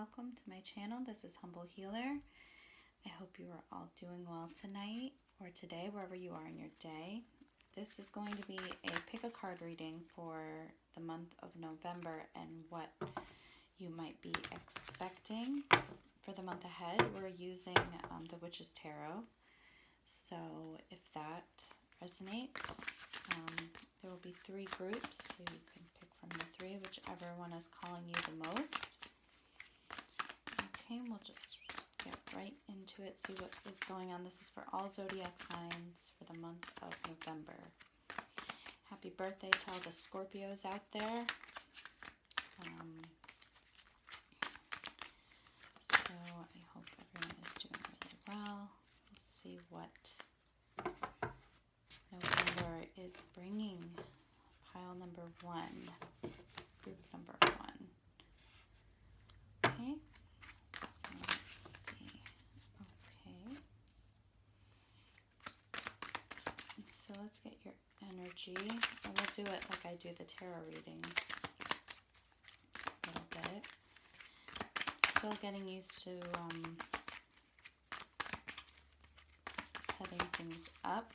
welcome to my channel. This is Humble Healer. I hope you are all doing well tonight or today, wherever you are in your day. This is going to be a pick a card reading for the month of November and what you might be expecting for the month ahead. We're using the Witch's Tarot. So if that resonates, there will be three groups, so you can pick from the three, whichever one is calling you the most. Okay, we'll just get right into it, see what is going on. This is for all zodiac signs for the month of November. Happy birthday to all the Scorpios out there. So I hope everyone is doing really well. Let's see what November is bringing. Pile number one, group number one. Okay, so let's see. Okay, so let's get your energy, and we'll do it like I do the tarot readings a little bit. Still getting used to setting things up.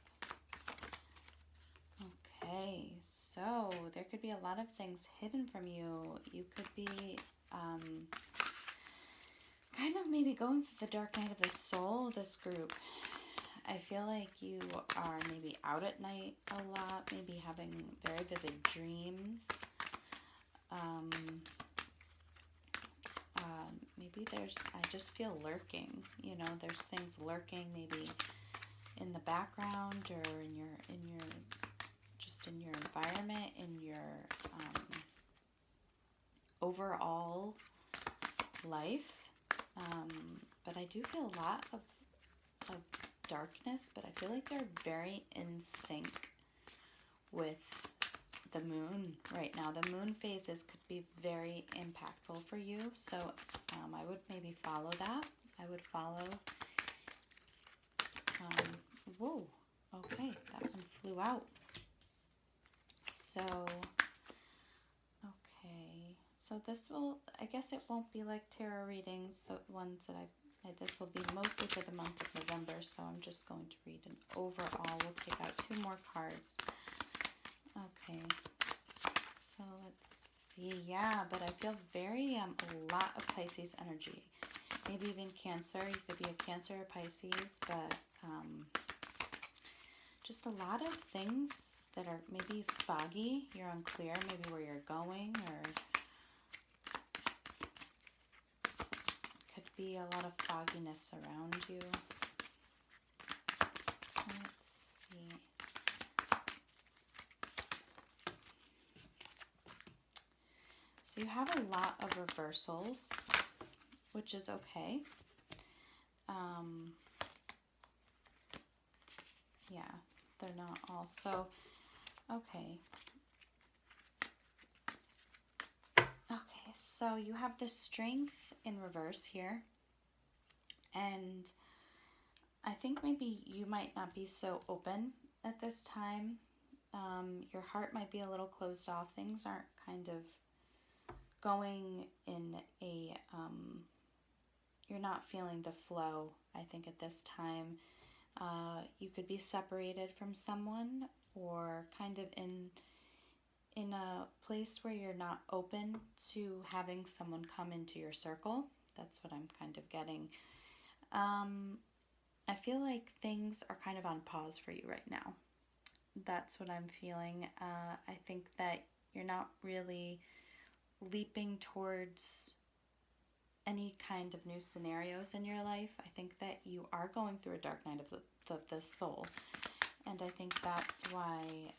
Okay, so there could be a lot of things hidden from you. You could be kind of maybe going through the dark night of the soul, this group. I feel like you are maybe out at night a lot, maybe having very vivid dreams. Maybe I just feel lurking, you know, there's things lurking maybe in the background or in your environment, in your overall life. But I do feel a lot of darkness, but I feel like they're very in sync with the moon right now. The moon phases could be very impactful for you, so I would maybe follow that. I would follow. Whoa, okay, that one flew out. So, okay, so this will, I guess it won't be like tarot readings, the ones that this will be mostly for the month of November, so I'm just going to read an overall. We'll take out two more cards. Okay, so let's see. Yeah, but I feel very, a lot of Pisces energy. Maybe even Cancer. You could be a Cancer or Pisces, but just a lot of things that are maybe foggy. You're unclear maybe where you're going, or could be a lot of fogginess around you. So let's see. So you have a lot of reversals, which is okay. Yeah, they're not all. So, okay. Okay, so you have the Strength in reverse here. And I think maybe you might not be so open at this time. Your heart might be a little closed off. Things aren't kind of going in a, you're not feeling the flow, I think, at this time. You could be separated from someone, or kind of in a place where you're not open to having someone come into your circle. That's what I'm kind of getting. I feel like things are kind of on pause for you right now. That's what I'm feeling. I think that you're not really leaping towards any kind of new scenarios in your life. I think that you are going through a dark night of the soul, and I think that's why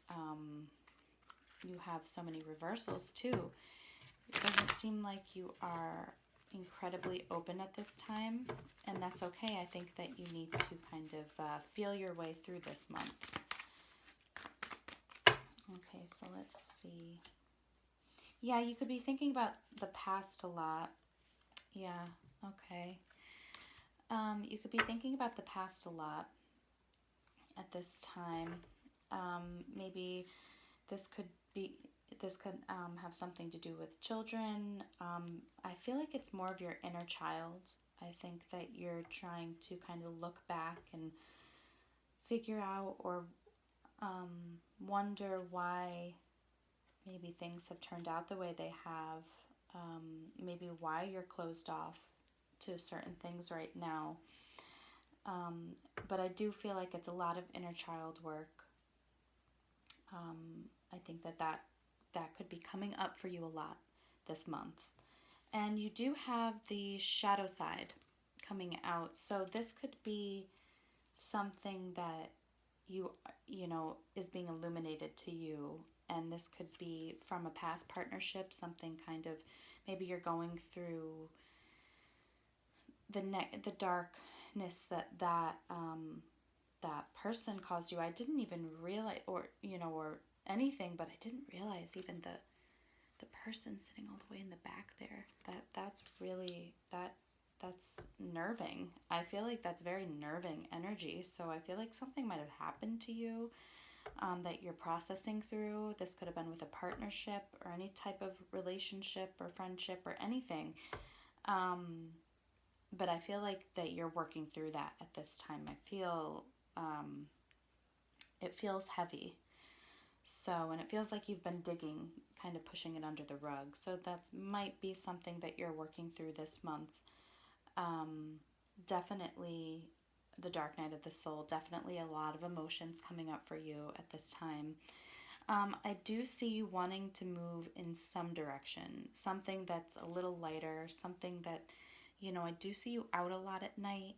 you have so many reversals too. It doesn't seem like you are incredibly open at this time, and that's okay. I think that you need to kind of feel your way through this month. Okay, so let's see. Yeah, you could be thinking about the past a lot. Yeah, okay. You could be thinking about the past a lot at this time. Maybe this could be this could have something to do with children. I feel like it's more of your inner child. I think that you're trying to kind of look back and figure out or wonder why maybe things have turned out the way they have. Maybe why you're closed off to certain things right now. But I do feel like it's a lot of inner child work. I think that could be coming up for you a lot this month. And you do have the shadow side coming out. So this could be something that you know is being illuminated to you, and this could be from a past partnership, something kind of, maybe you're going through the darkness that person caused you. I didn't even realize, or or anything, but I didn't realize even the person sitting all the way in the back there. That's really that's nerving. I feel like that's very nerving energy. So I feel like something might have happened to you that you're processing through. This could have been with a partnership or any type of relationship or friendship or anything. But I feel like that you're working through that at this time. I feel it feels heavy. So, and it feels like you've been digging, kind of pushing it under the rug. So that might be something that you're working through this month. Definitely the dark night of the soul, definitely a lot of emotions coming up for you at this time. I do see you wanting to move in some direction, something that's a little lighter, something that, I do see you out a lot at night.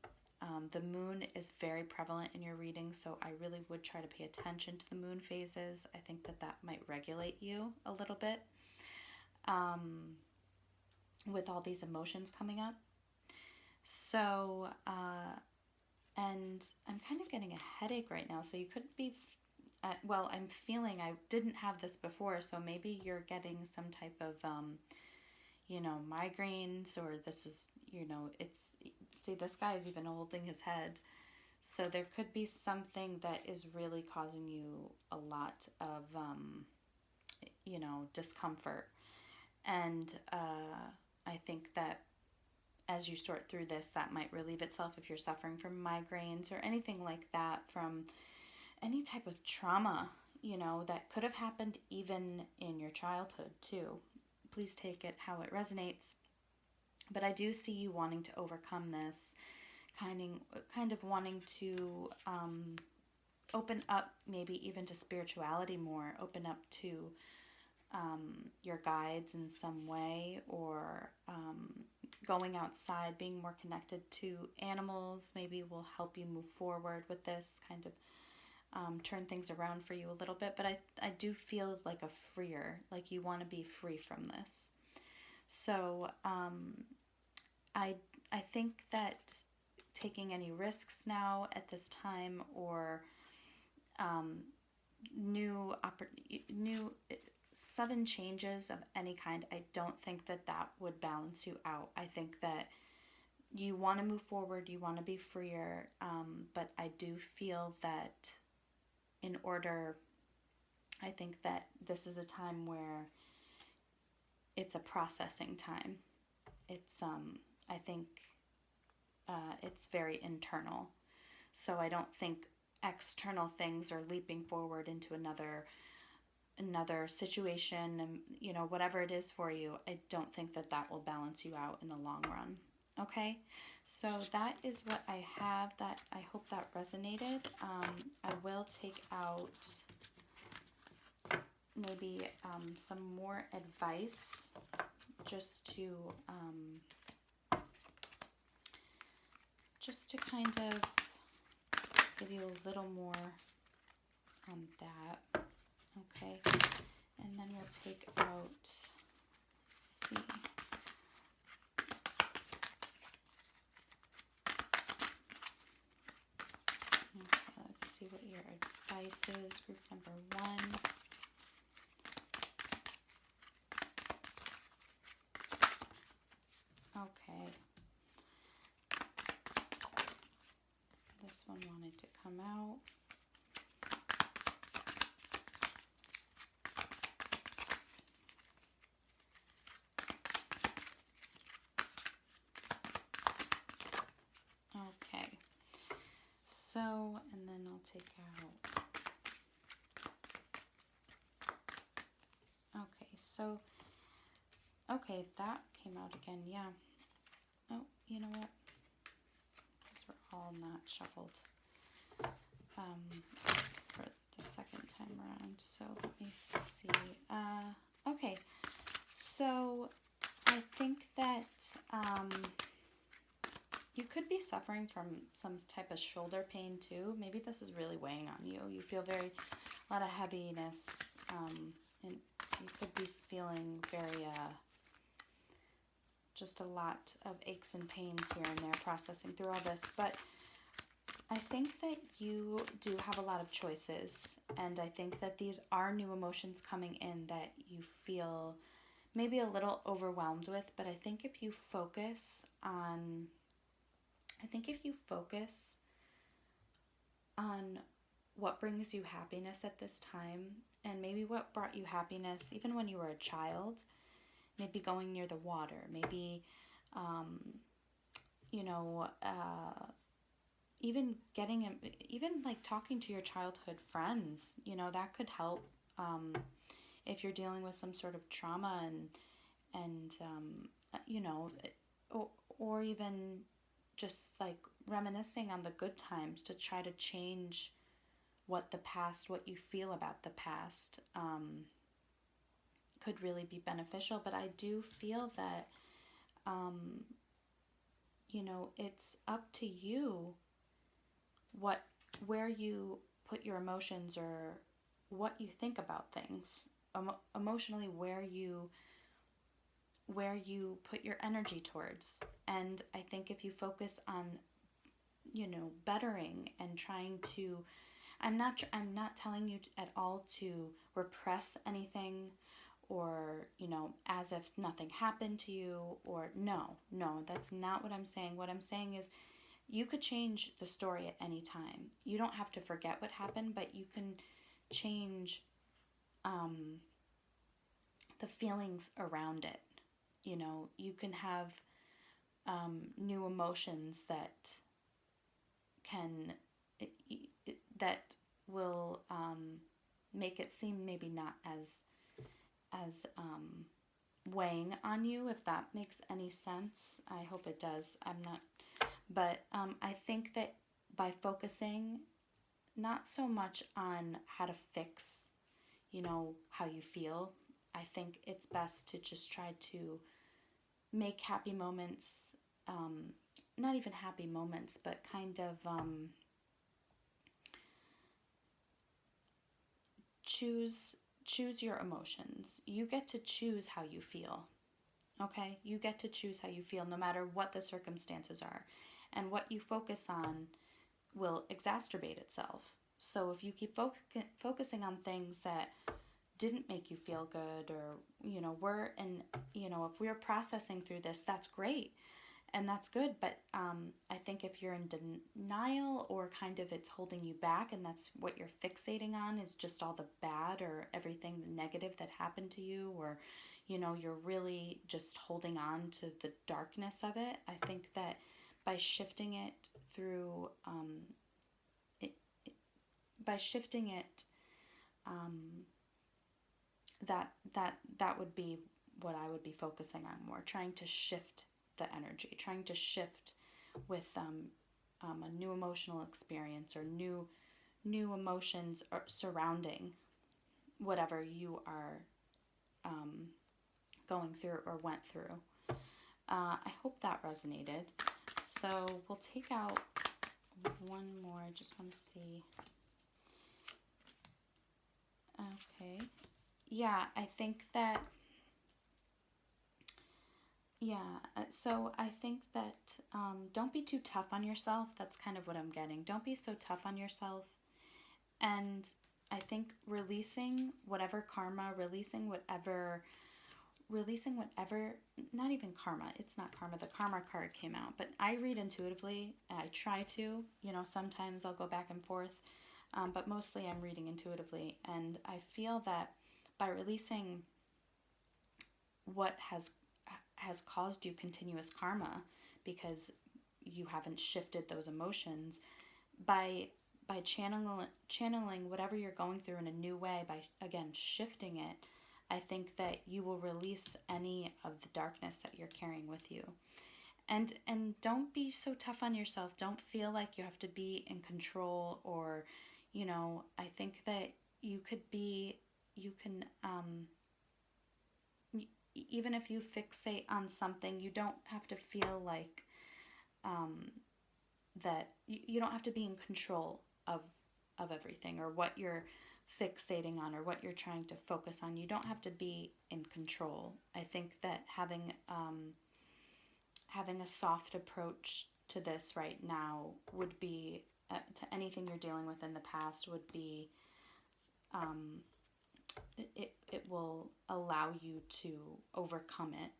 The moon is very prevalent in your reading, so I really would try to pay attention to the moon phases. I think that might regulate you a little bit with all these emotions coming up. So, and I'm kind of getting a headache right now, so you could be, well, I'm feeling I didn't have this before, so maybe you're getting some type of, migraines, or this is, it's, see, this guy is even holding his head. So there could be something that is really causing you a lot of, discomfort. And I think that as you sort through this, that might relieve itself if you're suffering from migraines or anything like that, from any type of trauma, that could have happened even in your childhood too. Please take it how it resonates. But I do see you wanting to overcome this, kind of wanting to open up, maybe even to spirituality more, open up to your guides in some way, or going outside, being more connected to animals maybe will help you move forward with this, kind of turn things around for you a little bit. But I do feel like a freer, like you want to be free from this. So I think that taking any risks now at this time, or new sudden changes of any kind, I don't think that would balance you out. I think that you want to move forward, you want to be freer, but I do feel that I think that this is a time where it's a processing time. It's I think it's very internal. So I don't think external things are leaping forward into another situation, and whatever it is for you, I don't think that will balance you out in the long run. Okay, so that is what I have. That I hope that resonated. I will take out maybe some more advice, just to kind of give you a little more on that. Okay, and then we'll take out, let's see. Okay, let's see what your advice is. Group number 1. Okay. This one wanted to come out. take out. Okay, so, okay, that came out again, yeah. Oh, you know what? These were all not shuffled for the second time around. So let me see. Okay, so I think that you could be suffering from some type of shoulder pain too. Maybe this is really weighing on you. You feel a lot of heaviness, and you could be feeling very, just a lot of aches and pains here and there processing through all this. But I think that you do have a lot of choices, and I think that these are new emotions coming in that you feel maybe a little overwhelmed with. But I think if you focus on what brings you happiness at this time, and maybe what brought you happiness even when you were a child, maybe going near the water, maybe, you know, even like talking to your childhood friends, you know, that could help, if you're dealing with some sort of trauma, and you know, or even just like reminiscing on the good times to try to change what you feel about the past, could really be beneficial. But I do feel that, you know, it's up to you where you put your emotions, or what you think about things, emotionally, where you put your energy towards. And I think if you focus on, you know, bettering and trying to, I'm not telling you at all to repress anything, or, you know, as if nothing happened to you, or no, that's not what I'm saying. What I'm saying is, you could change the story at any time. You don't have to forget what happened, but you can change the feelings around it. You know, you can have new emotions that can, that will make it seem maybe not as weighing on you, if that makes any sense. I hope it does. I'm not, but I think that by focusing not so much on how to fix, you know, how you feel, I think it's best to just try to make happy moments, not even happy moments, but kind of choose your emotions. You get to choose how you feel. Okay? You get to choose how you feel no matter what the circumstances are. And what you focus on will exacerbate itself. So if you keep focusing on things that didn't make you feel good, or, you know, if we're processing through this, that's great and that's good. But I think if you're in denial, or kind of it's holding you back, and that's what you're fixating on, is just all the bad or everything negative that happened to you, or, you know, you're really just holding on to the darkness of it. I think that by shifting it through, that would be what I would be focusing on more, trying to shift the energy, trying to shift with a new emotional experience, or new emotions surrounding whatever you are going through or went through. I hope that resonated. So we'll take out one more. I just want to see. Okay. Yeah, I think that, so I think that don't be too tough on yourself. That's kind of what I'm getting. Don't be so tough on yourself. And I think releasing whatever karma, releasing whatever, not even karma, it's not karma, the karma card came out, but I read intuitively, and I try to, you know, sometimes I'll go back and forth, but mostly I'm reading intuitively, and I feel that by releasing what has caused you continuous karma, because you haven't shifted those emotions, by by channeling whatever you're going through in a new way, by, again, shifting it, I think that you will release any of the darkness that you're carrying with you. And don't be so tough on yourself. Don't feel like you have to be in control, or, I think that you can, even if you fixate on something, you don't have to feel like that you don't have to be in control of everything, or what you're fixating on, or what you're trying to focus on. You don't have to be in control. I think that having a soft approach to this right now would be, to anything you're dealing with in the past, would be, it will allow you to overcome it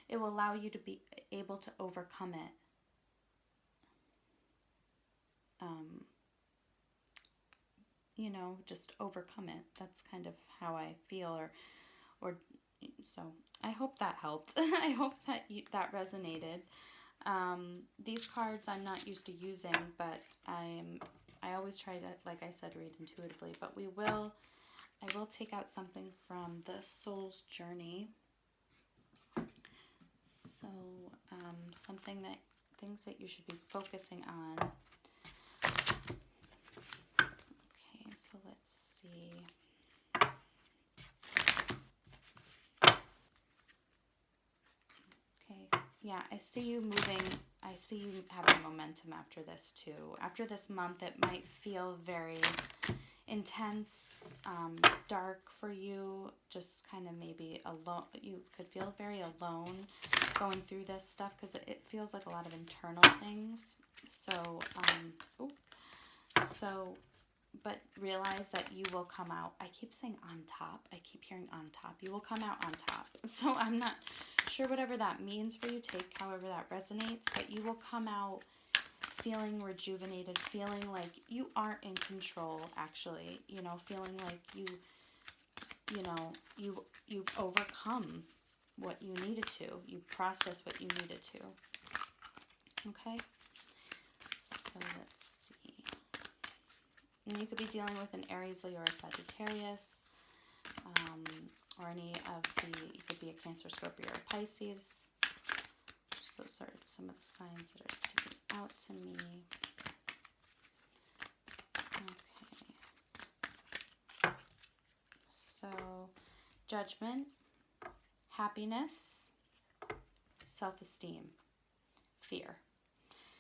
it will allow you to be able to overcome it just overcome it. That's kind of how I feel, or so I hope that helped. I hope that that resonated. These cards I'm not used to using, but I always try to, like I said, read intuitively. But I will take out something from the Soul's Journey. So things that you should be focusing on. Okay, so let's see. Okay, yeah, I see you moving. I see you having momentum after this too. After this month, it might feel very intense, dark for you, just kind of maybe alone. You could feel very alone going through this stuff, because it feels like a lot of internal things. But realize that you will come out. I keep saying on top. I keep hearing on top. You will come out on top. So I'm not sure whatever that means for you. Take however that resonates, but you will come out feeling rejuvenated, feeling like you are in control, actually, feeling like you've overcome what you needed to. You processed what you needed to. Okay? So let's see. And you could be dealing with an Aries, Leo, or Sagittarius, or you could be a Cancer, Scorpio, or Pisces. Just those are some of the signs that are sticking out to me. Okay. So, Judgment, happiness, self-esteem, fear.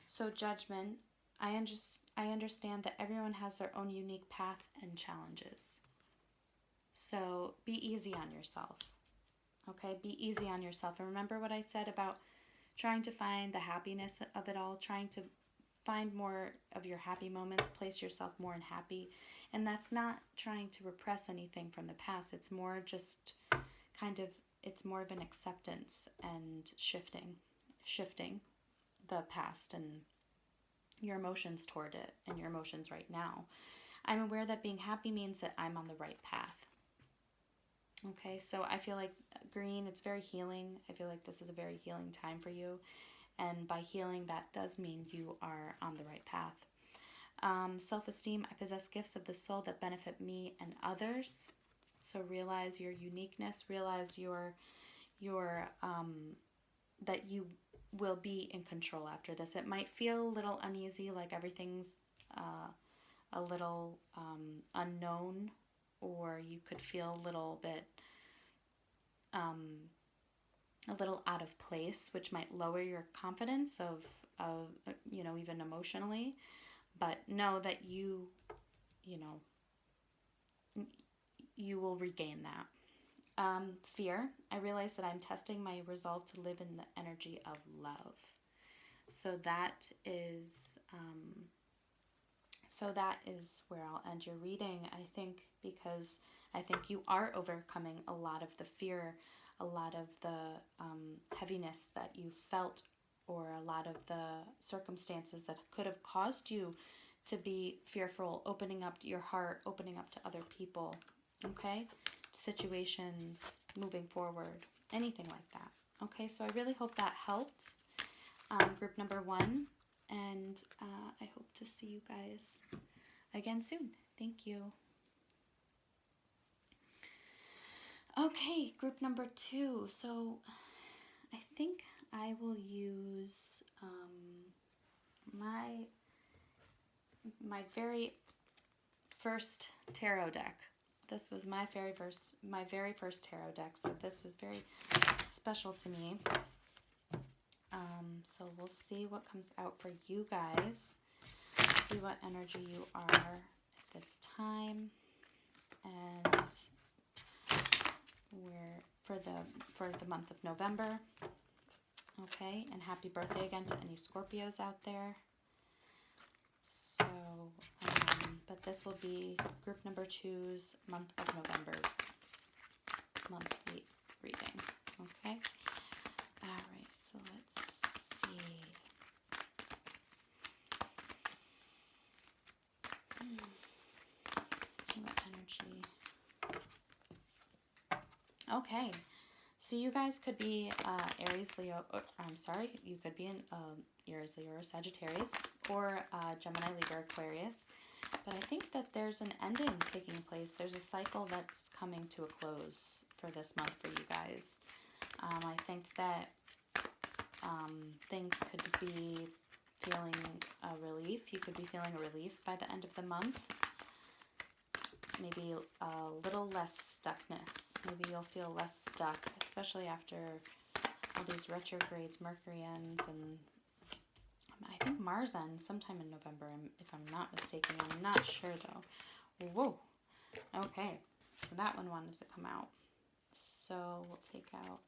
So Judgment, I understand that everyone has their own unique path and challenges. So be easy on yourself. Okay, be easy on yourself. And remember what I said about trying to find the happiness of it all, trying to find more of your happy moments, place yourself more in happy. And that's not trying to repress anything from the past. It's more just it's more of an acceptance and shifting the past and your emotions toward it, and your emotions right now. I'm aware that being happy means that I'm on the right path. Okay, so I feel like green, it's very healing. I feel like this is a very healing time for you. And by healing, that does mean you are on the right path. Self-esteem, I possess gifts of the soul that benefit me and others. So realize your uniqueness, realize that you will be in control after this. It might feel a little uneasy, like everything's a little unknown, or you could feel a little bit out of place, which might lower your confidence of even emotionally. But know that you will regain that. Fear. I realize that I'm testing my resolve to live in the energy of love. So that is where I'll end your reading, I think, because I think you are overcoming a lot of the fear, a lot of the heaviness that you felt, or a lot of the circumstances that could have caused you to be fearful, opening up your heart, opening up to other people, okay? Situations, moving forward, anything like that. Okay, so I really hope that helped. Group number 1, And I hope to see you guys again soon. Thank you. Okay, group number 2. So I think I will use my very first tarot deck. This was my very first tarot deck, so this is very special to me. So we'll see what comes out for you guys. See what energy you are at this time, and we're for the month of November. Okay, and happy birthday again to any Scorpios out there. So, but this will be group number 2's month of November monthly reading. Okay. All right. So let's see. Let's see what energy. Okay. So you guys could be Aries, Leo, you could be an Aries, Leo, or Sagittarius, or Gemini, Libra, Aquarius. But I think that there's an ending taking place. There's a cycle that's coming to a close for this month for you guys. I think that things could be feeling a relief. You could be feeling a relief by the end of the month. Maybe a little less stuckness. Maybe you'll feel less stuck, especially after all these retrogrades, Mercury ends, and I think Mars ends sometime in November, if I'm not mistaken. I'm not sure, though. Whoa. Okay, so that one wanted to come out. So we'll take out...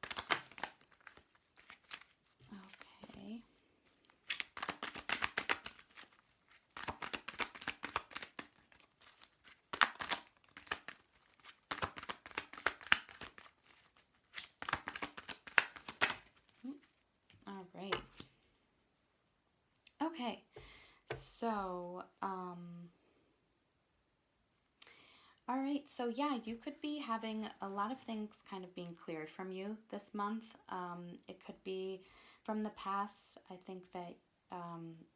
Okay. All right. Okay. So, all right. So yeah, you could be having a lot of things kind of being cleared from you this month. It could be from the past. I think that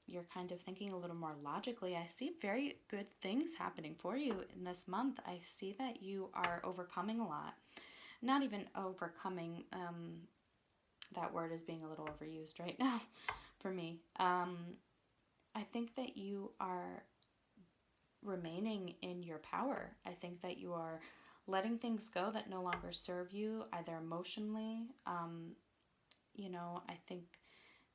you're kind of thinking a little more logically. I see very good things happening for you in this month. I see that you are overcoming a lot. Not even overcoming, that word is being a little overused right now for me. I think that you are remaining in your power. I think that you are letting things go that no longer serve you, either emotionally. I think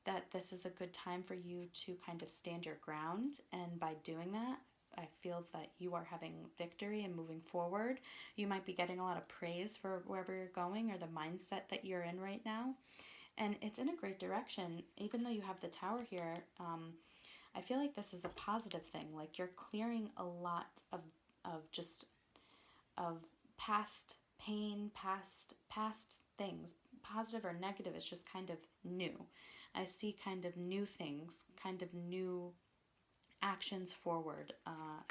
that this is a good time for you to kind of stand your ground, and by doing that, I feel that you are having victory and moving forward. You might be getting a lot of praise for wherever you're going or the mindset that you're in right now, and it's in a great direction. Even though you have the Tower here, I feel like this is a positive thing. Like you're clearing a lot of past pain, past things, positive or negative. It's just kind of new. I see kind of new things, kind of new actions forward.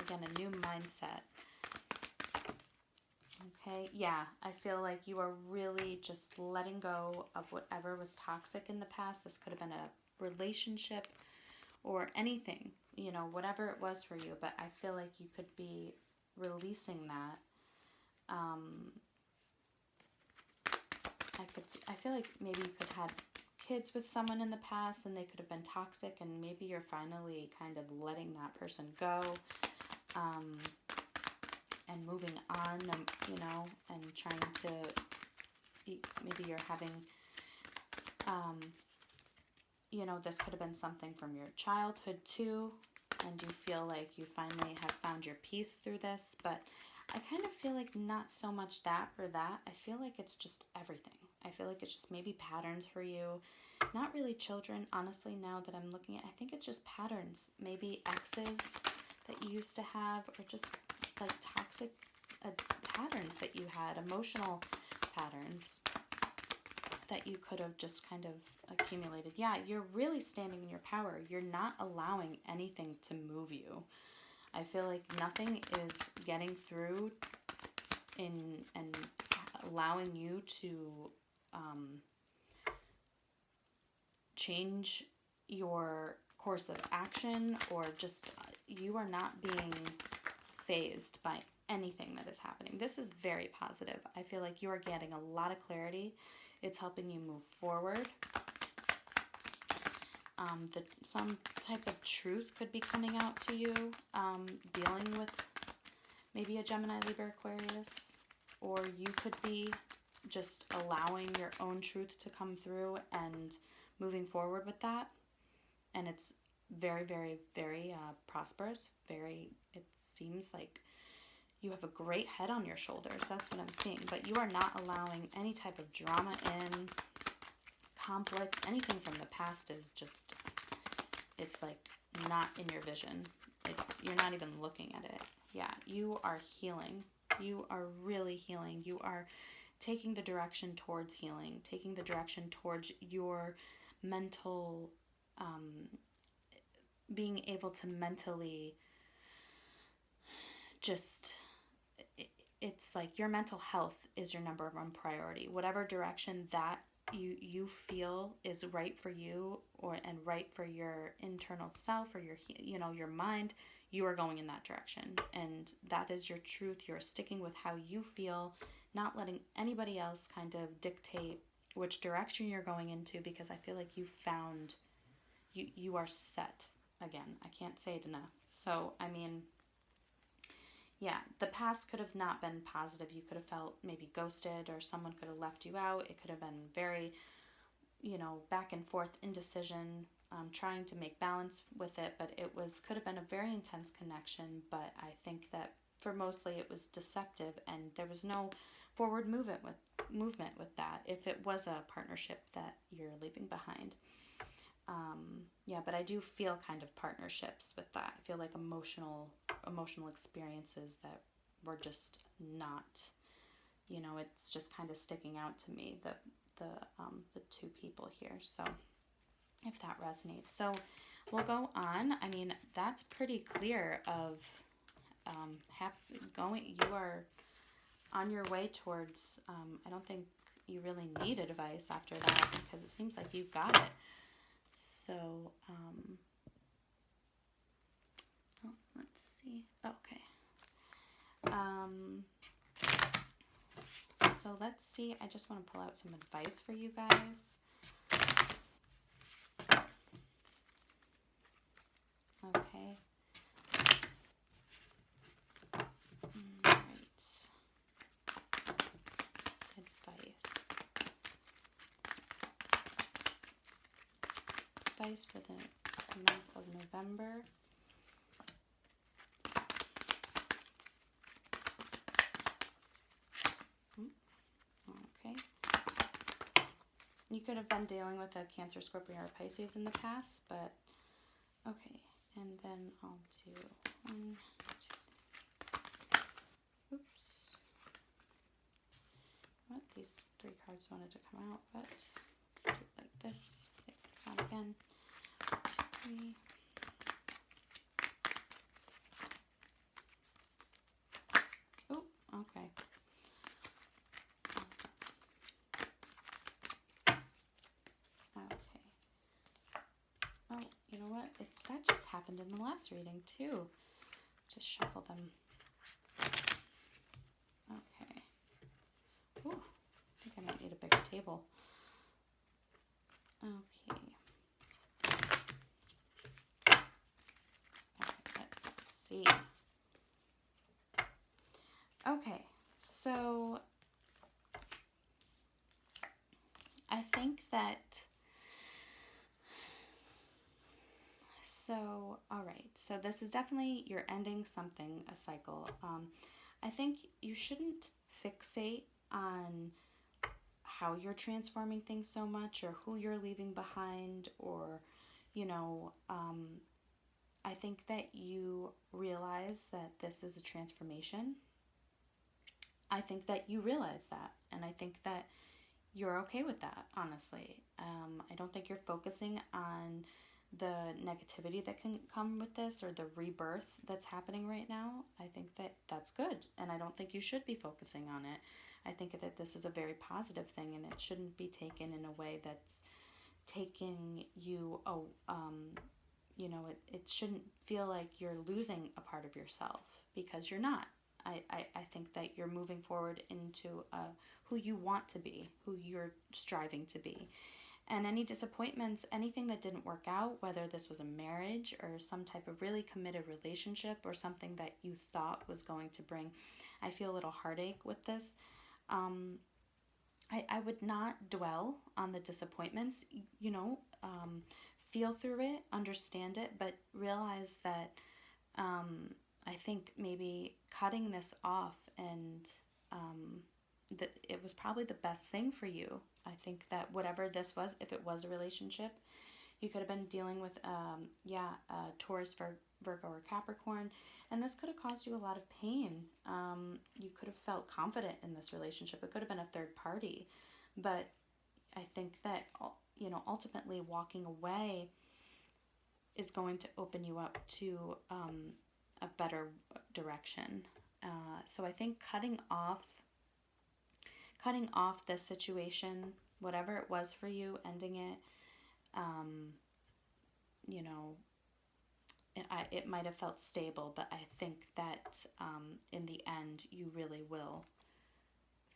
Again, a new mindset. Okay, yeah, I feel like you are really just letting go of whatever was toxic in the past. This could have been a relationship or anything, whatever it was for you. But I feel like you could be releasing that. I feel like maybe you could have kids with someone in the past and they could have been toxic, and maybe you're finally kind of letting that person go, and moving on, and trying to, maybe you're having, this could have been something from your childhood too, and you feel like you finally have found your peace through this. But I kind of feel like not so much that or that. I feel like it's just everything. I feel like it's just maybe patterns for you. Not really children, honestly, now that I'm looking at I think it's just patterns. Maybe exes that you used to have, or just like toxic patterns that you had, emotional patterns that you could have just kind of accumulated. Yeah, you're really standing in your power. You're not allowing anything to move you. I feel like nothing is getting through and allowing you to change your course of action, or just you are not being phased by anything that is happening. This is very positive. I feel like you are getting a lot of clarity. It's helping you move forward. Some type of truth could be coming out to you, dealing with maybe a Gemini, Libra, Aquarius, or you could be just allowing your own truth to come through and moving forward with that. And it's very, very, very prosperous. It seems like you have a great head on your shoulders. That's what I'm seeing. But you are not allowing any type of drama in, conflict, anything from the past is just, it's like not in your vision. You're not even looking at it. Yeah, you are healing. You are really healing. You are taking the direction towards healing, taking the direction towards your mental, being able to mentally just, it's like your mental health is your number one priority. Whatever direction that you feel is right for you, and right for your internal self, or your mind, you are going in that direction, and that is your truth. You're sticking with how you feel, not letting anybody else kind of dictate which direction you're going into, because I feel like you are set. Again, I can't say it enough. So, I mean, yeah, the past could have not been positive. You could have felt maybe ghosted, or someone could have left you out. It could have been very, back and forth indecision, trying to make balance with it, but could have been a very intense connection. But I think that for mostly it was deceptive, and there was no forward movement with that, if it was a partnership that you're leaving behind. Yeah, but I do feel kind of partnerships with that. I feel like emotional experiences that were just not, it's just kind of sticking out to me, the two people here. So if that resonates. So we'll go on. I mean, that's pretty clear of you are on your way towards, I don't think you really need advice after that, because it seems like you got it. So, let's see. Okay. So let's see. I just want to pull out some advice for you guys. Okay. All right. Advice for the month of November. Okay. You could have been dealing with a Cancer, Scorpio, or Pisces in the past, but okay. And then I'll do 1, 2. Oops. What? These 3 cards wanted to come out, but do it like this. Out again. 3. Oh, okay. Okay. Oh, you know what? That just happened in the last reading too. Just shuffle them. Okay. Ooh, I think I might need a bigger table. Okay. Let's see. Okay, so I think that, all right, so this is definitely, you're ending something, a cycle. I think you shouldn't fixate on how you're transforming things so much, or who you're leaving behind, or, I think that you realize that this is a transformation. I think that you realize that, and I think that you're okay with that, honestly. I don't think you're focusing on the negativity that can come with this, or the rebirth that's happening right now. I think that that's good, and I don't think you should be focusing on it. I think that this is a very positive thing, and it shouldn't be taken in a way that's taking you it shouldn't feel like you're losing a part of yourself, because you're not. I think that you're moving forward into who you want to be, who you're striving to be. And any disappointments, anything that didn't work out, whether this was a marriage or some type of really committed relationship or something that you thought was going to bring, I feel a little heartache with this. I would not dwell on the disappointments, feel through it, understand it, but realize that I think maybe cutting this off and that it was probably the best thing for you. I think that whatever this was, if it was a relationship, you could have been dealing with, Taurus, Virgo, or Capricorn, and this could have caused you a lot of pain. You could have felt confident in this relationship. It could have been a third party, but I think that, ultimately walking away is going to open you up to a better direction. So I think cutting off this situation, whatever it was for you, ending it, it might have felt stable, but I think that in the end, you really will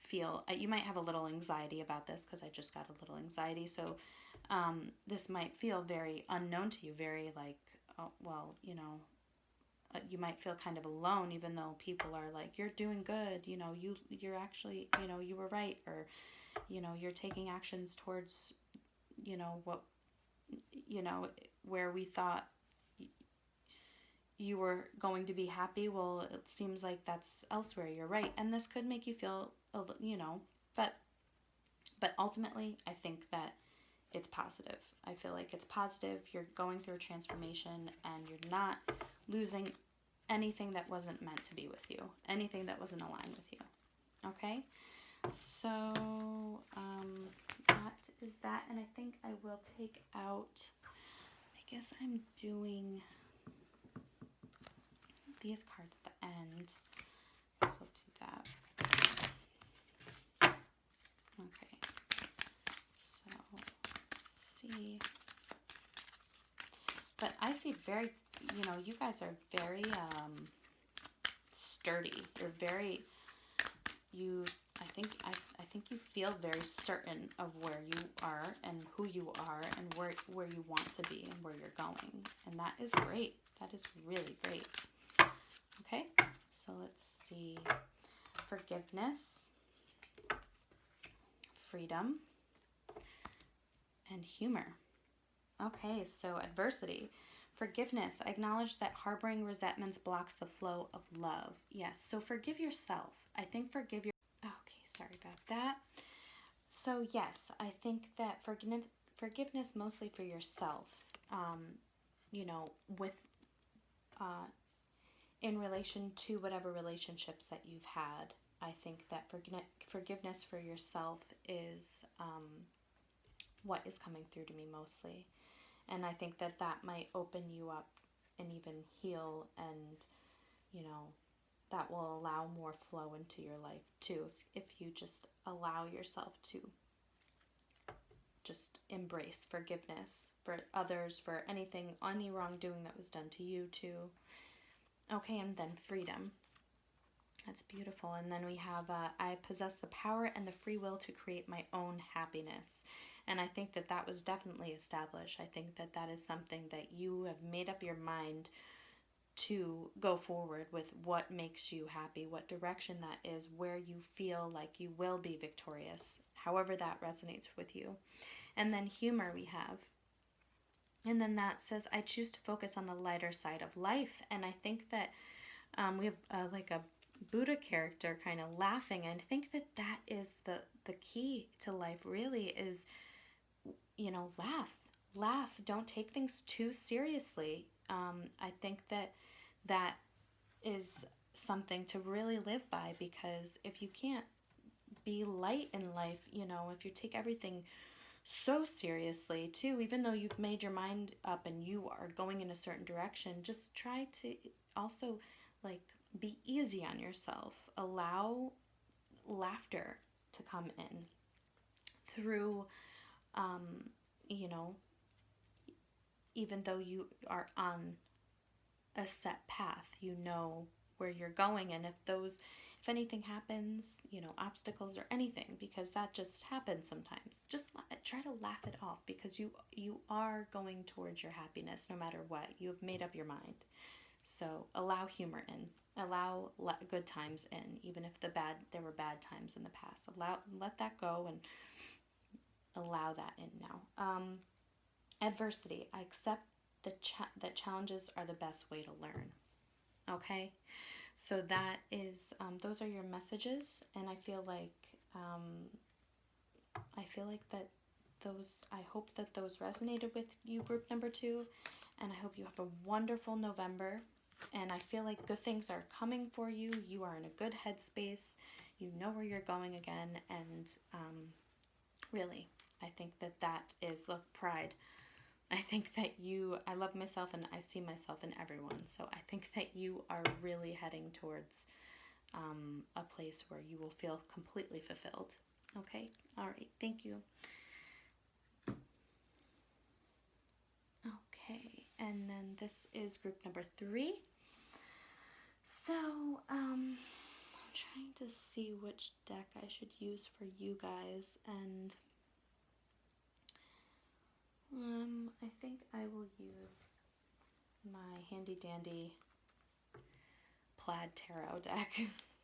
feel, you might have a little anxiety about this, because I just got a little anxiety. So this might feel very unknown to you, very like, oh, well, you might feel kind of alone, even though people are like, you're doing good, you're actually, you were right, or, you're taking actions towards, what, where we thought you were going to be happy. Well, it seems like that's elsewhere. You're right. And this could make you feel, but ultimately, I think that it's positive. I feel like it's positive. You're going through a transformation, and you're not losing anything that wasn't meant to be with you, anything that wasn't aligned with you. Okay? So that is that. And I think I will take out, I guess I'm doing these cards at the end. So we'll do that. Okay. So let's see. But I see very, you guys are very sturdy. You're very, I think you feel very certain of where you are and who you are and where you want to be and where you're going. And that is great. That is really great. Okay, so let's see. Forgiveness, freedom, and humor. Okay, so adversity. Forgiveness. I acknowledge that harboring resentments blocks the flow of love. Yes, so forgive yourself. I think forgive your... Okay, sorry about that. So yes, I think that forgiveness mostly for yourself, with... in relation to whatever relationships that you've had. I think that forgiveness for yourself is what is coming through to me mostly. And I think that might open you up and even heal, and, that will allow more flow into your life too, if you just allow yourself to just embrace forgiveness for others, for any wrongdoing that was done to you too. Okay, and then freedom. That's beautiful. And then we have, I possess the power and the free will to create my own happiness. And I think that was definitely established. I think that is something that you have made up your mind to go forward with, what makes you happy, what direction that is, where you feel like you will be victorious, however that resonates with you. And then humor we have. And then that says, I choose to focus on the lighter side of life. And I think that we have like a Buddha character kind of laughing. And I think that is the key to life, really, is, laugh. Don't take things too seriously. I think that is something to really live by, because if you can't be light in life, if you take everything so seriously too, even though you've made your mind up and you are going in a certain direction, just try to also be easy on yourself. Allow laughter to come in through even though you are on a set path, you know where you're going. And if anything happens, obstacles or anything, because that just happens sometimes, just try to laugh it off, because you are going towards your happiness no matter what. You have made up your mind. So allow humor in, allow good times in, even if there were bad times in the past. Let that go and allow that in now. Adversity. I accept that challenges are the best way to learn. Okay, so that is those are your messages, and I feel like that those. I hope that those resonated with you, group number 2, and I hope you have a wonderful November. And I feel like good things are coming for you. You are in a good headspace. You know where you're going again, and really, I think that is pride. I think that I love myself and I see myself in everyone. So I think that you are really heading towards a place where you will feel completely fulfilled. Okay? All right. Thank you. Okay. And then this is group number 3. So, I'm trying to see which deck I should use for you guys, and I think I will use my handy dandy plaid tarot deck.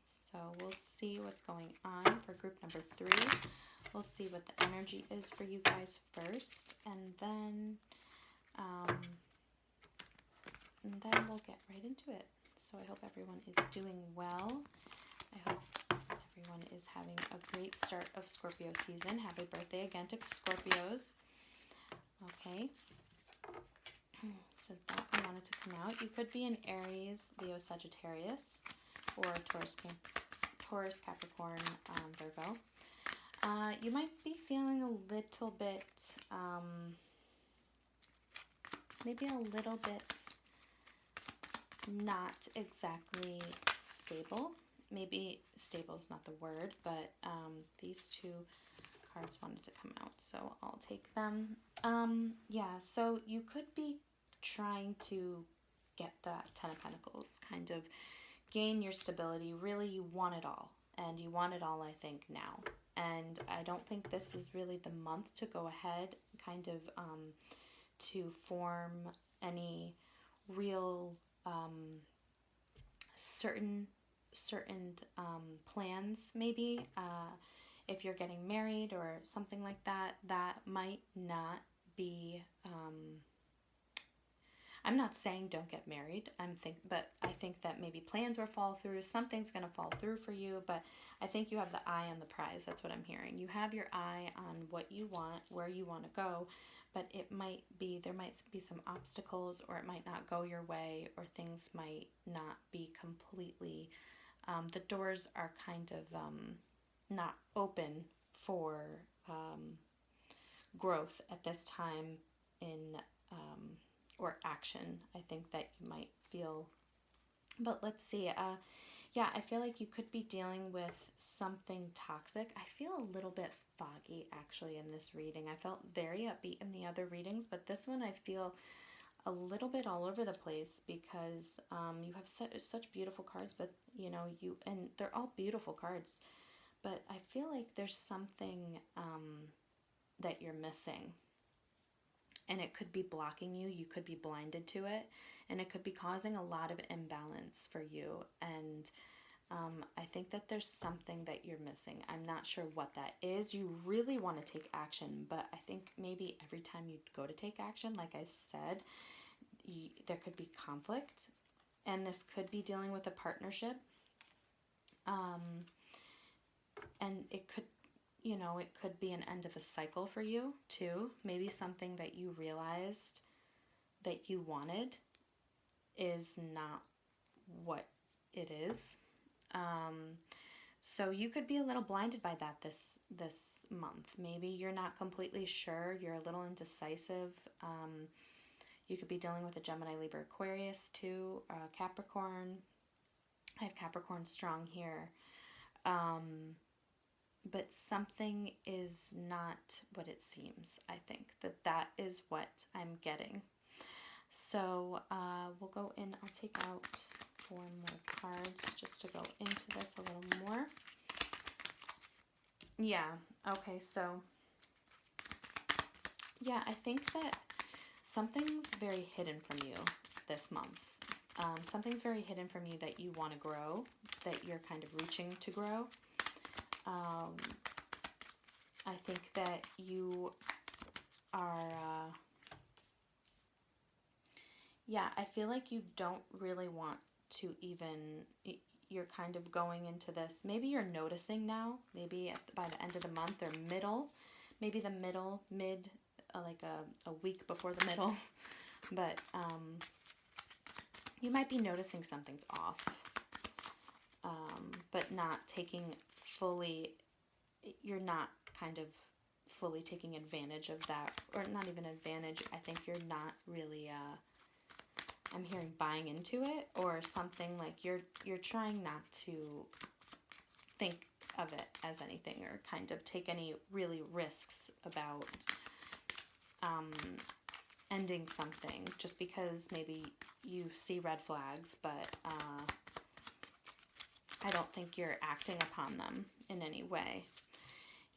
So we'll see what's going on for group number 3. We'll see what the energy is for you guys first, and then we'll get right into it. So I hope everyone is doing well. I hope everyone is having a great start of Scorpio season. Happy birthday again to Scorpios. Okay. So that one wanted to come out. You could be an Aries, Leo, Sagittarius, or Taurus, Capricorn, Virgo. You might be feeling a little bit, maybe a little bit not exactly stable. Maybe stable is not the word, but these 2 cards wanted to come out, so I'll take them. Yeah, so you could be trying to get that 10 of Pentacles, kind of gain your stability. Really, you want it all, and you want it all, I think, now. And I don't think this is really the month to go ahead, kind of to form any real certain plans. Maybe if you're getting married or something like that, that might not be I'm not saying don't get married. But I think that maybe plans will fall through. Something's going to fall through for you, but I think you have the eye on the prize. That's what I'm hearing. You have your eye on what you want, where you want to go, but there might be some obstacles, or it might not go your way, or things might not be completely, the doors are kind of not open for growth at this time or action. I think that you might feel, but let's see. Yeah, I feel like you could be dealing with something toxic. I feel a little bit foggy actually in this reading. I felt very upbeat in the other readings, but this one I feel a little bit all over the place, because you have such beautiful cards, but and they're all beautiful cards, but I feel like there's something that you're missing, and it could be blocking you. You could be blinded to it, and it could be causing a lot of imbalance for you. And I think that there's something that you're missing. I'm not sure what that is. You really want to take action, but I think maybe every time you go to take action, like I said, there could be conflict, and this could be dealing with a partnership. And it could be an end of a cycle for you too. Maybe something that you realized that you wanted is not what it is. So you could be a little blinded by that this month. Maybe you're not completely sure. You're a little indecisive. You could be dealing with a Gemini, Libra, Aquarius too. Capricorn. I have Capricorn strong here. But something is not what it seems. I think that is what I'm getting. So we'll go in, I'll take out 4 more cards just to go into this a little more. Yeah, okay, so yeah, I think that something's very hidden from you this month. Something's very hidden from you that you want to grow, that you're kind of reaching to grow. I think that you are, yeah, I feel like you don't really want to even, you're kind of going into this, maybe you're noticing now, maybe by the end of the month or middle, maybe the mid, like a week before the middle, but you might be noticing something's off, but not taking fully, you're not kind of fully taking advantage of that, or not even advantage, I think you're not really, I'm hearing buying into it, or something like you're trying not to think of it as anything, or kind of take any really risks about ending something just because maybe you see red flags, but I don't think you're acting upon them in any way.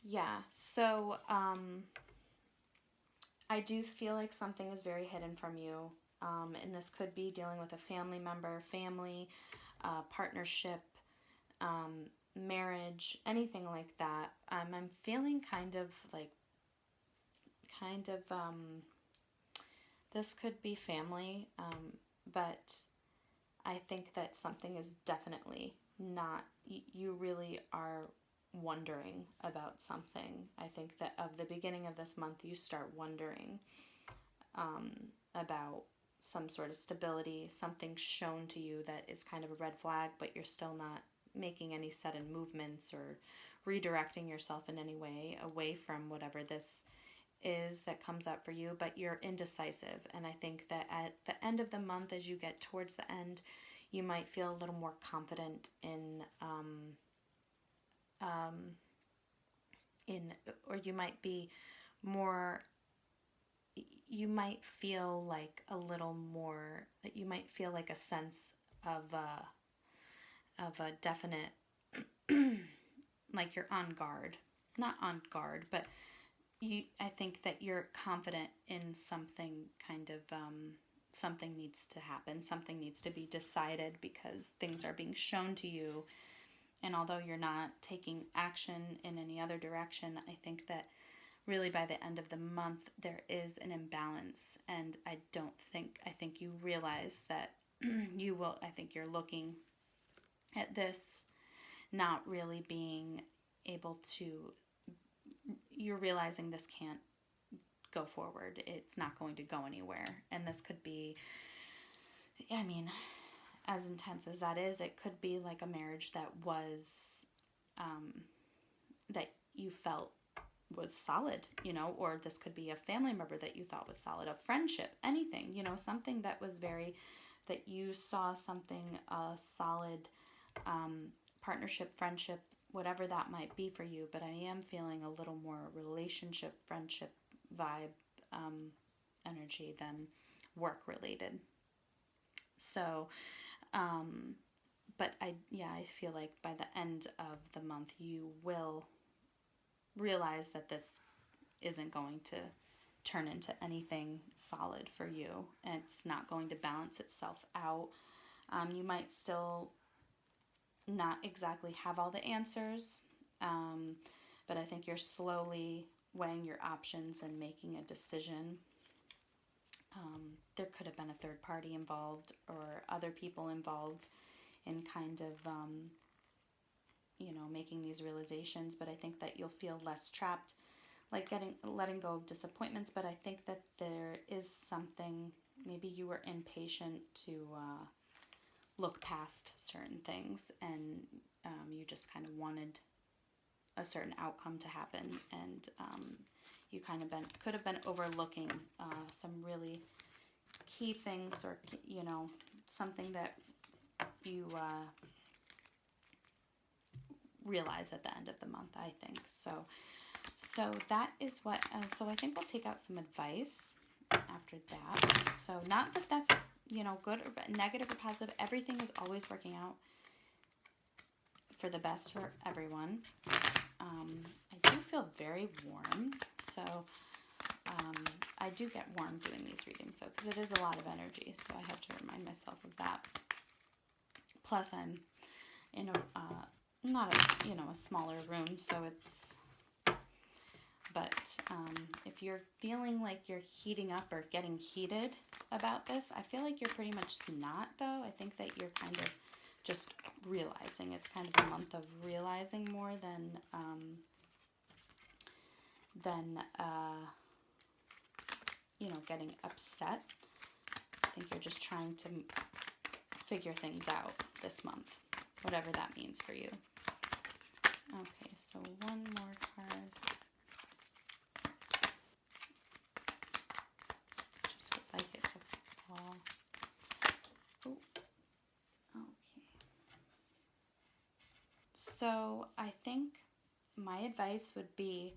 Yeah, so I do feel like something is very hidden from you, and this could be dealing with a family member, family, partnership, marriage, anything like that. I'm feeling kind of, this could be family, but I think that something is definitely not, you really are wondering about something. I think that of the beginning of this month, you start wondering about some sort of stability, something shown to you that is kind of a red flag, but you're still not making any sudden movements or redirecting yourself in any way away from whatever this is that comes up for you, but you're indecisive. And I think that at the end of the month, as you get towards the end, you might feel a little more confident in, or you might be more, you might feel like a little more, you might feel like a sense of a definite, like you're on guard, not on guard, but I think that you're confident in something, kind of, something needs to happen, something needs to be decided because things are being shown to you. And although you're not taking action in any other direction, I think that really by the end of the month, there is an imbalance. And I think you realize that you will, I think you're looking at this not really being able to, you're realizing this can't go forward. It's not going to go anywhere. And this could be, I mean, as intense as that is, it could be like a marriage that was, that you felt was solid, or this could be a family member that you thought was solid, a friendship, anything, something that was that you saw something, solid, partnership, friendship, whatever that might be for you. But I am feeling a little more relationship, friendship vibe, energy than work related. So, but I feel like by the end of the month, you will realize that this isn't going to turn into anything solid for you, and it's not going to balance itself out. You might still not exactly have all the answers, but I think you're slowly weighing your options and making a decision. There could have been a third party involved or other people involved in kind of, making these realizations, but I think that you'll feel less trapped, like letting go of disappointments. But I think that there is something, maybe you were impatient to look past certain things, and you just kind of wanted a certain outcome to happen, and you kind of could have been overlooking some really key things, or something that you realize at the end of the month, I think. So that is what, so I think we'll take out some advice. after that. So not that that's, good or negative or positive. Everything is always working out for the best for everyone. I do feel very warm, so I do get warm doing these readings, so because it is a lot of energy, so I have to remind myself of that. Plus, I'm in not a smaller room, so it's. But if you're feeling like you're heating up or getting heated about this, I feel like you're pretty much not, though. I think that you're kind of just realizing. It's kind of a month of realizing more than getting upset. I think you're just trying to figure things out this month, whatever that means for you. Okay, so one more card. Just would like it to fall. Oh, okay. So I think my advice would be,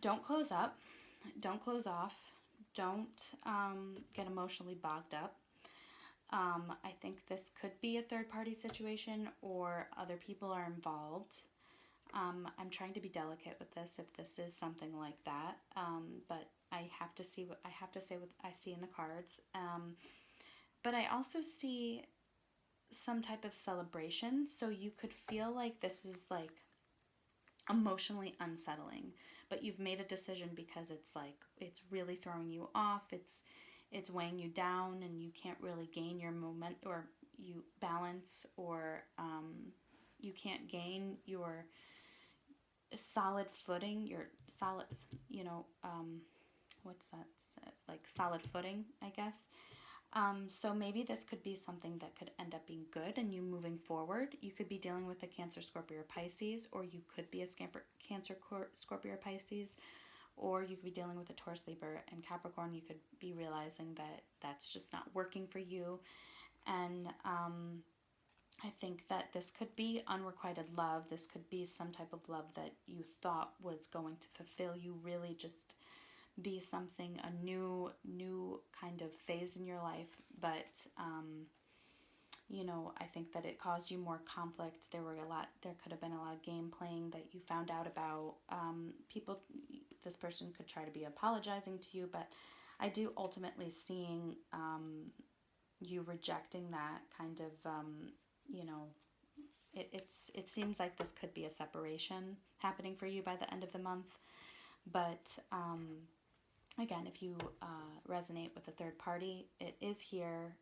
don't close up, don't close off, don't get emotionally bogged up. I think this could be a third-party situation or other people are involved. I'm trying to be delicate with this if this is something like that, but I have to say what I see in the cards. But I also see some type of celebration, so you could feel like this is like emotionally unsettling, but you've made a decision because it's really throwing you off, it's weighing you down, and you can't really gain your moment or you balance, or you can't gain your solid footing, your solid, what's that, like solid footing, I guess. So maybe this could be something that could end up being good and you moving forward. You could be dealing with a Cancer, Scorpio, or Pisces, or you could be a Cancer, Scorpio, or Pisces, or you could be dealing with a Taurus, Libra, and Capricorn. You could be realizing that that's just not working for you. And I think that this could be unrequited love. This could be some type of love that you thought was going to fulfill you, really just be something, a new kind of phase in your life, but I think that it caused you more conflict. There could have been a lot of game playing that you found out about. This person could try to be apologizing to you, but I do ultimately seeing you rejecting that kind of, it seems like this could be a separation happening for you by the end of the month, but again, if you resonate with a third party, it is here.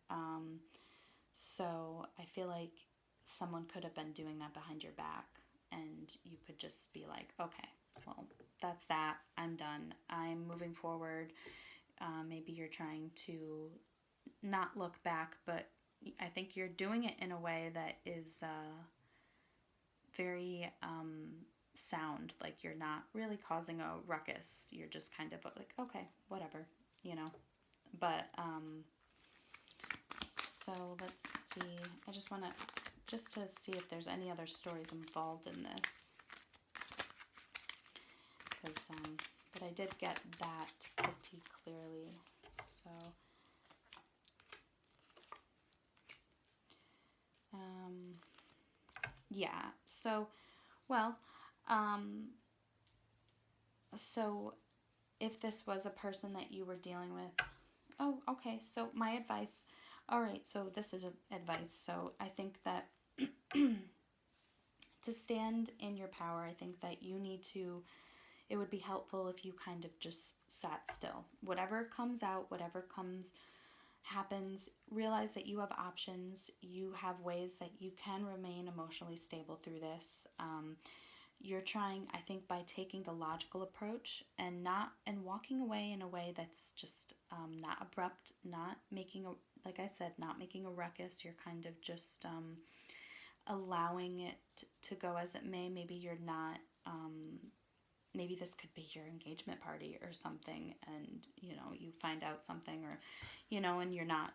So I feel like someone could have been doing that behind your back, and you could just be like, okay, well, that's that. I'm done. I'm moving forward. Maybe you're trying to not look back, but I think you're doing it in a way that is very sound, like you're not really causing a ruckus. You're just kind of like, okay, whatever, but so let's see, I just want to see if there's any other stories involved in this, because but I did get that pretty clearly. So yeah, so well, so if this was a person that you were dealing with, oh, okay, so my advice, all right, so this is advice. So I think that to stand in your power, I think that you need to, it would be helpful if you kind of just sat still. Whatever comes out, happens, realize that you have options. You have ways that you can remain emotionally stable through this. You're trying, I think, by taking the logical approach and walking away in a way that's just not abrupt, not making like I said, not making a ruckus. You're kind of just allowing it to go as it may. Maybe you're not, maybe this could be your engagement party or something, and you find out something, or and you're not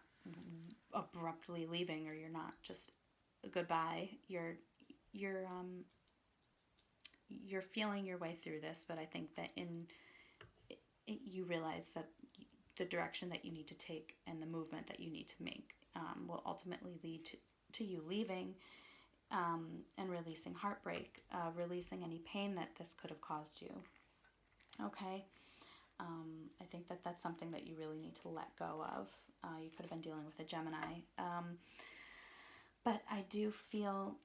abruptly leaving, or you're not just goodbye. You're feeling your way through this, but I think that you realize that the direction that you need to take and the movement that you need to make will ultimately lead to you leaving and releasing heartbreak, releasing any pain that this could have caused you. Okay? I think that that's something that you really need to let go of. You could have been dealing with a Gemini. But I do feel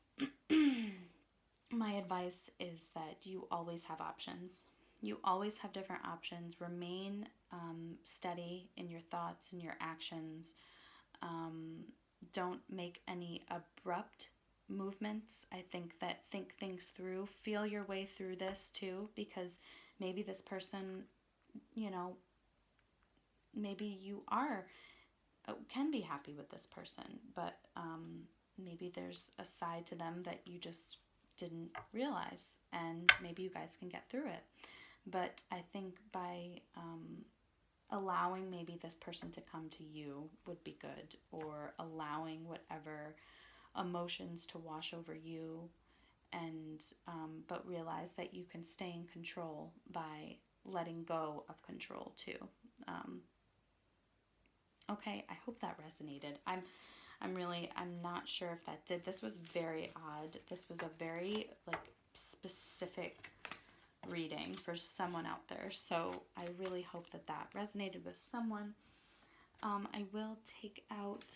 my advice is that you always have options. You always have different options. Remain steady in your thoughts and your actions. Don't make any abrupt movements. I think things through. Feel your way through this too, because maybe this person, maybe you can be happy with this person, but maybe there's a side to them that you just didn't realize, and maybe you guys can get through it. But I think by allowing maybe this person to come to you would be good, or allowing whatever emotions to wash over you, and but realize that you can stay in control by letting go of control too. Okay, I hope that resonated. I'm not sure if that did. This was very odd. This was a very specific reading for someone out there. So I really hope that that resonated with someone. I will take out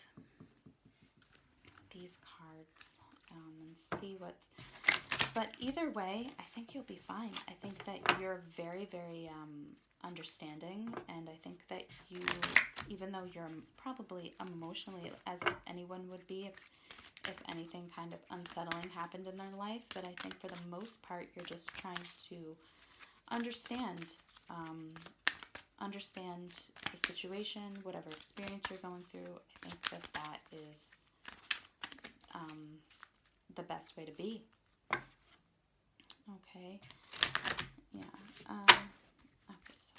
these cards and see what's... But either way, I think you'll be fine. I think that you're very, very understanding, and I think that you, even though you're probably emotionally, as anyone would be if anything kind of unsettling happened in their life, but I think for the most part you're just trying to understand the situation, whatever experience you're going through. I think that that is the best way to be. Okay. Yeah. Okay, so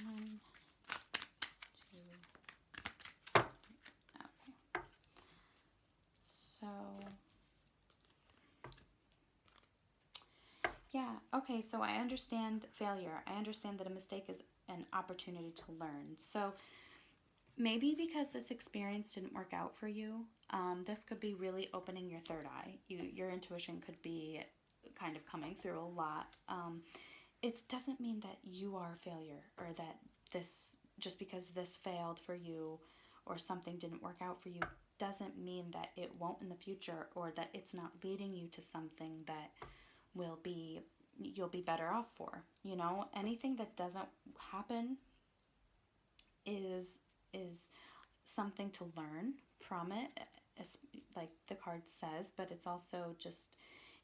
1, 2, 3. Okay. So, yeah. Okay, so I understand failure. I understand that a mistake is an opportunity to learn. So maybe because this experience didn't work out for you, this could be really opening your third eye. Your intuition could be kind of coming through a lot. It doesn't mean that you are a failure, or that this, just because this failed for you or something didn't work out for you, doesn't mean that it won't in the future, or that it's not leading you to something that you'll be better off for. Anything that doesn't happen is something to learn from it, like the card says, but it's also just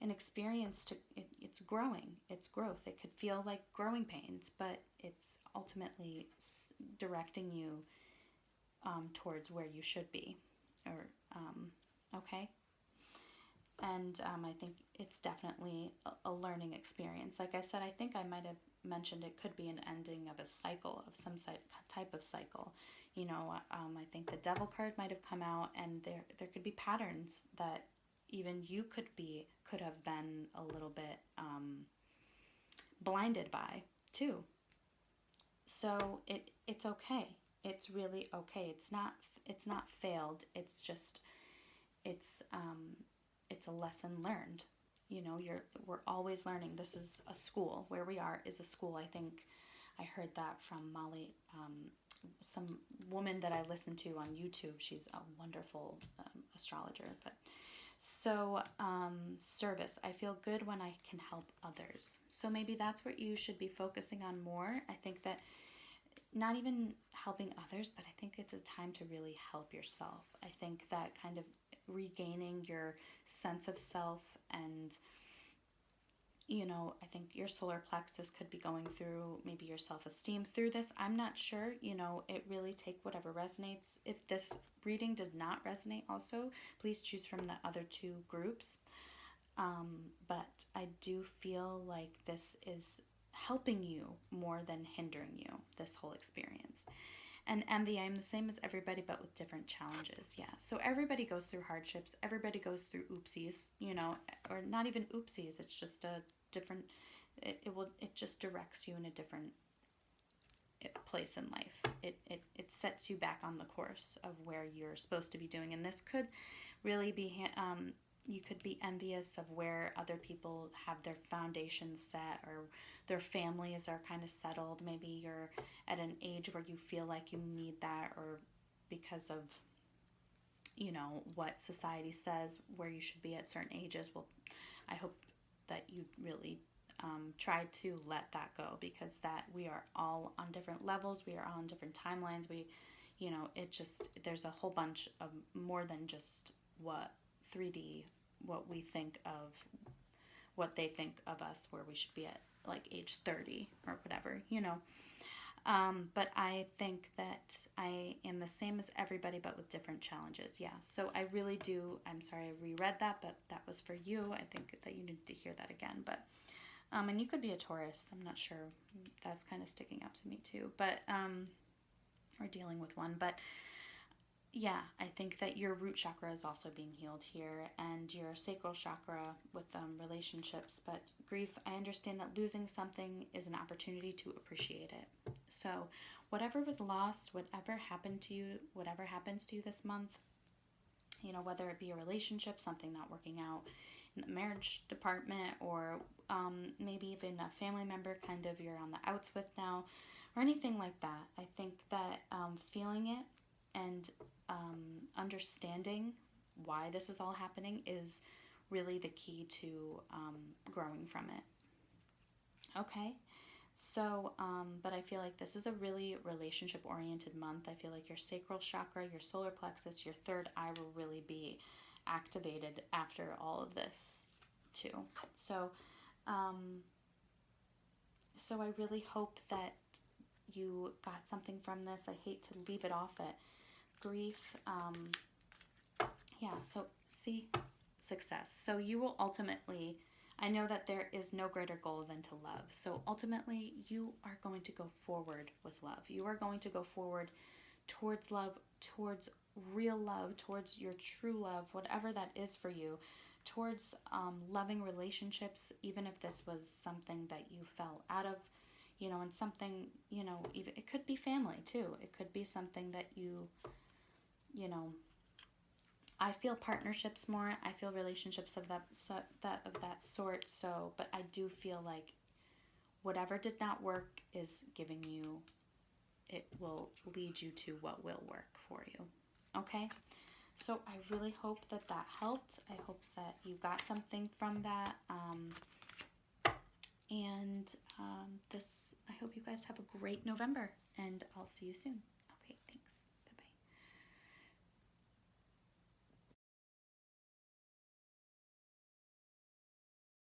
an experience it's growing. It's growth. It could feel like growing pains, but it's ultimately directing you towards where you should be. Okay? And I think it's definitely a learning experience. Like I said, I think I might have mentioned it could be an ending of a cycle, of some type of cycle. I think the Devil card might have come out, and there could be patterns that even you could have been a little bit blinded by too. So it's okay. It's really okay. It's not failed. It's just it's a lesson learned. We're always learning. This is a school. Where we are is a school. I think I heard that from Molly, some woman that I listen to on YouTube. She's a wonderful astrologer. But so service. I feel good when I can help others. So maybe that's what you should be focusing on more. I think that not even helping others, but I think it's a time to really help yourself. I think that kind of regaining your sense of self, and I think your solar plexus could be going through maybe your self-esteem through this. I'm not sure. It really take whatever resonates. If this reading does not resonate also, please choose from the other two groups. But I do feel like this is helping you more than hindering you, this whole experience. And envy, I'm the same as everybody, but with different challenges. Yeah. So everybody goes through hardships. Everybody goes through oopsies, or not even oopsies. It's just a different, it just directs you in a different place in life. It sets you back on the course of where you're supposed to be doing. And this could really be, you could be envious of where other people have their foundations set, or their families are kind of settled. Maybe you're at an age where you feel like you need that, or because of, you know, what society says where you should be at certain ages. Well, I hope that you really try to let that go, because that we are all on different levels. We are all on different timelines. We, you know, it just, there's a whole bunch of more than just what 3D, what we think of, what they think of us, where we should be at like age 30 or whatever, you know. But I think that I am the same as everybody, but with different challenges. Yeah. So I really do. I'm sorry I reread that, but that was for you. I think that you need to hear that again. But, and you could be a Taurus. I'm not sure. That's kind of sticking out to me too. But, or dealing with one. But yeah, I think that your root chakra is also being healed here, and your sacral chakra with relationships. But grief, I understand that losing something is an opportunity to appreciate it. So whatever was lost, whatever happened to you, whatever happens to you this month, you know, whether it be a relationship, something not working out in the marriage department, or maybe even a family member kind of you're on the outs with now, or anything like that. I think that feeling it and understanding why this is all happening is really the key to growing from it. Okay, so, but I feel like this is a really relationship-oriented month. I feel like your sacral chakra, your solar plexus, your third eye will really be activated after all of this too. So, so I really hope that you got something from this. I hate to leave it off at grief. Yeah, so see, success. So you will ultimately, I know that there is no greater goal than to love. So ultimately, you are going to go forward with love. You are going to go forward towards love, towards real love, towards your true love, whatever that is for you, towards loving relationships, even if this was something that you fell out of, you know, and something, you know, even it could be family too. It could be something that you know, I feel partnerships more. I feel relationships of that sort. So, but I do feel like whatever did not work is giving you, it will lead you to what will work for you. Okay? So I really hope that that helped. I hope that you got something from that. And I hope you guys have a great November, and I'll see you soon.